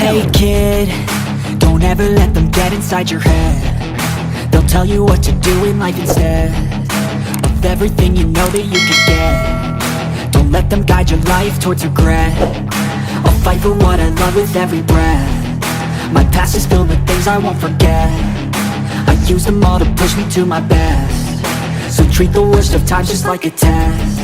Hey kid, don't ever let them get inside your head. They'll tell you what to do in life instead of everything you know that you could get. Don't let them guide your life towards regret. I'll fight for what I love with every breath. My past is filled with things I won't forget. I use them all to push me to my best. So treat the worst of times just like a test.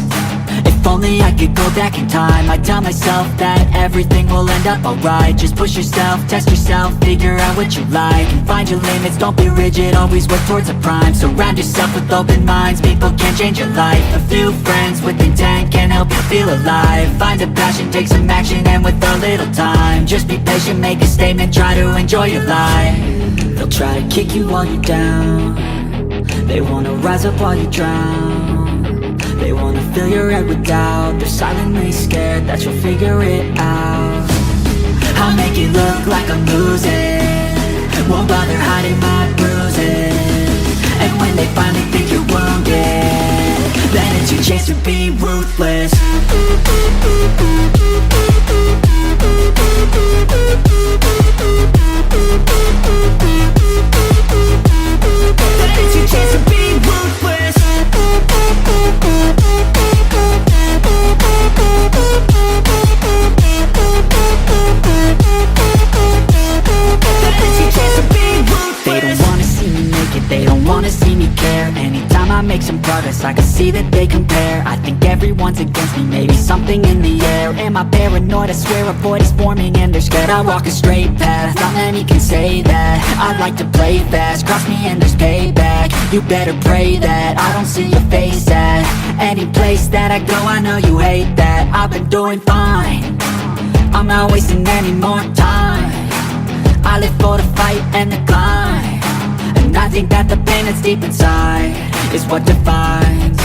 If only I could go back in time, I'd tell myself that everything will end up alright. Just push yourself, test yourself, figure out what you like, and find your limits, don't be rigid, always work towards a prime. Surround yourself with open minds, people can change your life. A few friends with intent can help you feel alive. Find a passion, take some action, and with a little time, just be patient, make a statement, try to enjoy your life. They'll try to kick you while you're down. They wanna rise up while you drown. They wanna fill your head with doubt. They're silently scared that you'll figure it out. I'll make it look like I'm losing, won't bother hiding my bruises. And when they finally think you're wounded, then it's your chance to be ruthless. Then it's your chance to be ruthless. They don't wanna see me make it, they don't wanna see me care. Anytime I make some progress, I can see that they compare. I think everyone's against me, maybe something in the air. Am I paranoid? I swear a void is forming and they're scared. I walk a straight path, not many can say that. I like to play fast, cross me and there's payback. You better pray that I don't see your face at any place that I go. I know you hate that. I've been doing fine, I'm not wasting any more time. I live for the fight and the climb, and I think that the pain that's deep inside is what defines.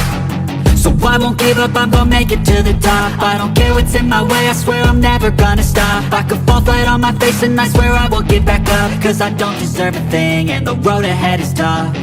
So I won't give up, I'm gonna make it to the top. I don't care what's in my way, I swear I'm never gonna stop. I could fall flat on my face and I swear I will get back up, cause I don't deserve a thing and the road ahead is tough.